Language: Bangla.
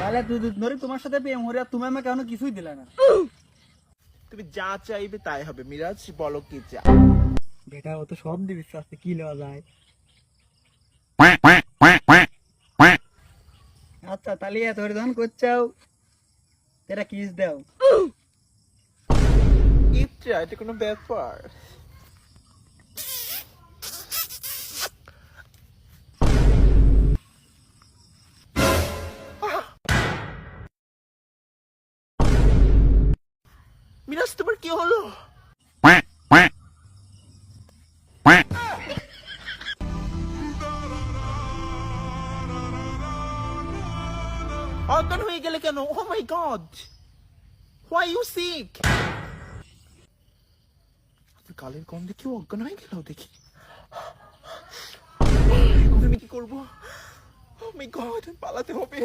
তাহলে দুদিন ধরে তোমার সাথে প্রেম হরে আর তুমি আমাকে এখনো কিছুই দিলে না। তুমি যা চাইবে তাই হবে। মিরাজ বলো কি চাও? বেটা ও তো সব দিবি আজকে কি নেওয়া যায়। আচ্ছা তাহলে এত করে যখন করছাও এটা কিস দাও। এটা কোনো ব্যাপার? মিরাজ তোমার কি হলো? অজ্ঞান হয়ে গেলে কেন? ও মাই গড, হোয়াই ইউ সিক? কালের গন্ধে কেউ অজ্ঞান হয়ে গেল দেখি। এখন আমি কি করবো? ও মাই গড, পালাতে হবে।